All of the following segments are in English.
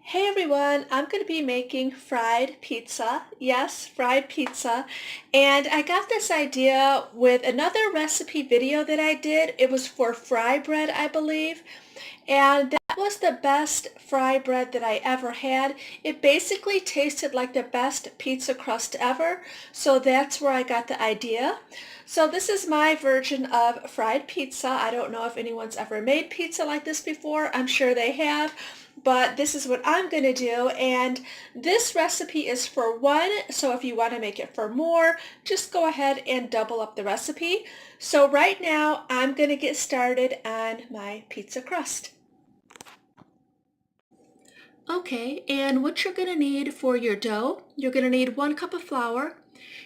Hey everyone, I'm going to be making fried pizza. Yes, fried pizza. And I got this idea with another recipe video that I did. It was for fry bread, I believe. And that was the best fry bread that I ever had. It basically tasted like the best pizza crust ever. So that's where I got the idea. So this is my version of fried pizza. I don't know if anyone's ever made pizza like this before. I'm sure they have. But this is what I'm going to do, and this recipe is for one, so if you want to make it for more, just go ahead and double up the recipe. So right now, I'm going to get started on my pizza crust. Okay, and what you're going to need for your dough, you're going to need 1 cup of flour.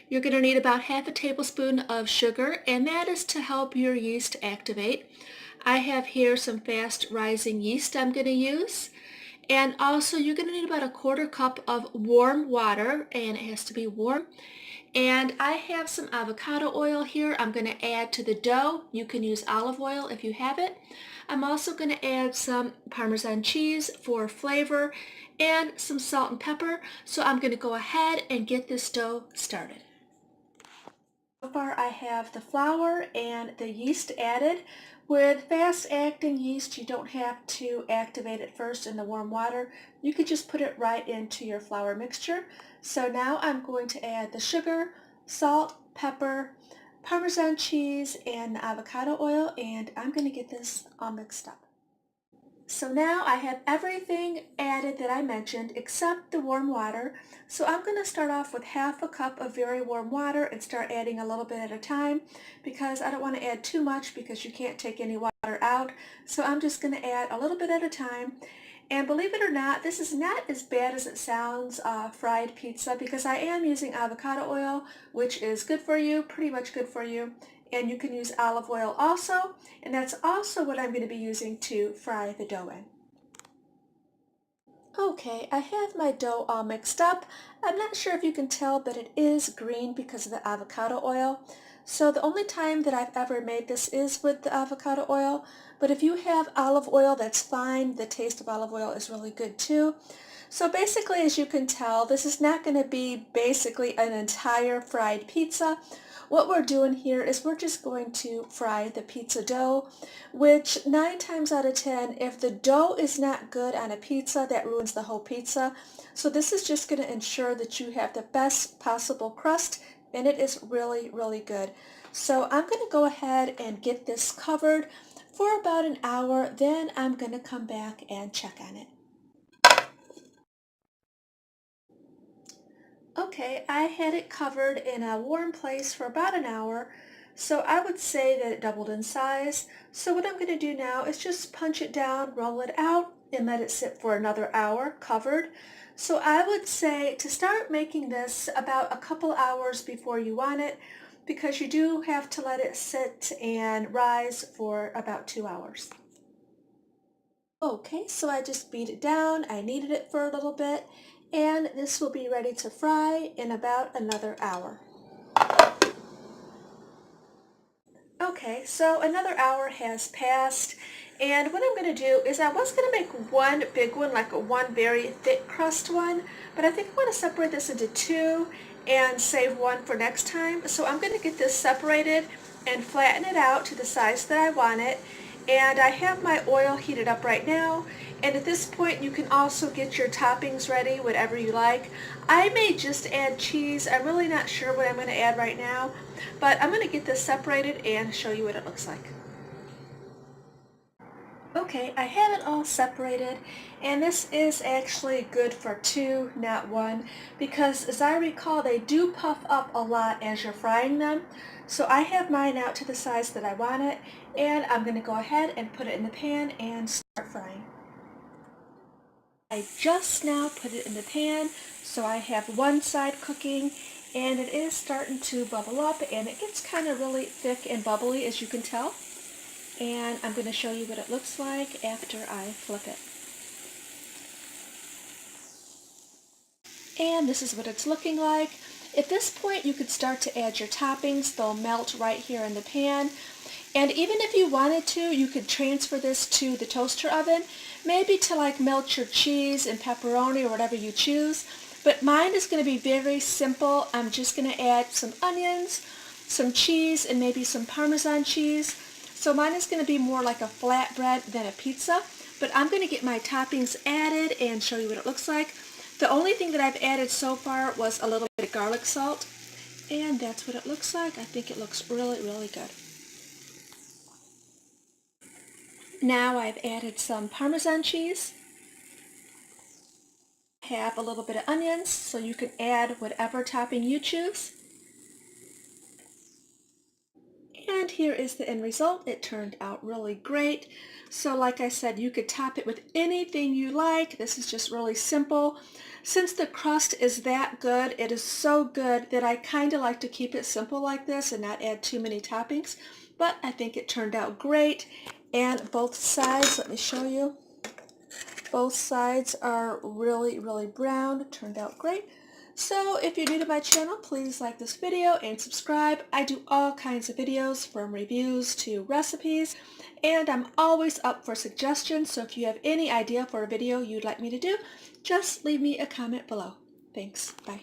You're going to need about half a tablespoon of sugar, and that is to help your yeast activate. I have here some fast rising yeast I'm going to use. And also you're going to need about a 1/4 cup of warm water, and it has to be warm. And I have some avocado oil here I'm going to add to the dough. You can use olive oil if you have it. I'm also going to add some Parmesan cheese for flavor and some salt and pepper. So I'm going to go ahead and get this dough started. So far I have the flour and the yeast added. With fast-acting yeast, you don't have to activate it first in the warm water. You could just put it right into your flour mixture. So now I'm going to add the sugar, salt, pepper, Parmesan cheese, and avocado oil, and I'm going to get this all mixed up. So now I have everything added that I mentioned except the warm water. So I'm going to start off with half a cup of very warm water and start adding a little bit at a time because I don't want to add too much because you can't take any water out. So I'm just going to add a little bit at a time. And believe it or not, this is not as bad as it sounds, fried pizza, because I am using avocado oil, which is good for you, pretty much good for you. And you can use olive oil also, and that's also what I'm going to be using to fry the dough in. Okay, I have my dough all mixed up. I'm not sure if you can tell, but it is green because of the avocado oil. So the only time that I've ever made this is with the avocado oil, but if you have olive oil, that's fine. The taste of olive oil is really good too. So basically, as you can tell, this is not going to be basically an entire fried pizza. What we're doing here is we're just going to fry the pizza dough, which 9 times out of 10, if the dough is not good on a pizza, that ruins the whole pizza. So this is just going to ensure that you have the best possible crust, and it is really, really good. So I'm going to go ahead and get this covered for about an hour, then I'm going to come back and check on it. Okay, I had it covered in a warm place for about an hour, so I would say that it doubled in size. So what I'm going to do now is just punch it down, roll it out, and let it sit for another hour covered. So I would say to start making this about a couple hours before you want it, because you do have to let it sit and rise for about 2 hours. Okay, so I just beat it down, I kneaded it for a little bit, and this will be ready to fry in about another hour. Okay, so another hour has passed, and what I'm going to do is I was going to make one big one, like one very thick crust one, but I think I'm going to separate this into two and save one for next time. So I'm going to get this separated and flatten it out to the size that I want it. And I have my oil heated up right now, and at this point you can also get your toppings ready, whatever you like. I may just add cheese. I'm really not sure what I'm going to add right now, but I'm going to get this separated and show you what it looks like. Okay, I have it all separated, and this is actually good for two, not one, because as I recall, they do puff up a lot as you're frying them. So I have mine out to the size that I want it, and I'm going to go ahead and put it in the pan and start frying. I just now put it in the pan, so I have one side cooking, and it is starting to bubble up, and it gets kind of really thick and bubbly, as you can tell. And I'm going to show you what it looks like after I flip it. And this is what it's looking like. At this point, you could start to add your toppings. They'll melt right here in the pan. And even if you wanted to, you could transfer this to the toaster oven, maybe to like melt your cheese and pepperoni or whatever you choose. But mine is going to be very simple. I'm just going to add some onions, some cheese, and maybe some Parmesan cheese. So mine is going to be more like a flatbread than a pizza. But I'm going to get my toppings added and show you what it looks like. The only thing that I've added so far was a little bit of garlic salt. And that's what it looks like. I think it looks really, really good. Now I've added some Parmesan cheese. Have a little bit of onions, so you can add whatever topping you choose. And here is the end result. It turned out really great. So like I said, you could top it with anything you like. This is just really simple. Since the crust is that good, it is so good that I kind of like to keep it simple like this and not add too many toppings. But I think it turned out great. And both sides, let me show you. Both sides are really, really brown. It turned out great. So if you're new to my channel, please like this video and subscribe. I do all kinds of videos from reviews to recipes, and I'm always up for suggestions. So if you have any idea for a video you'd like me to do, just leave me a comment below. Thanks. Bye.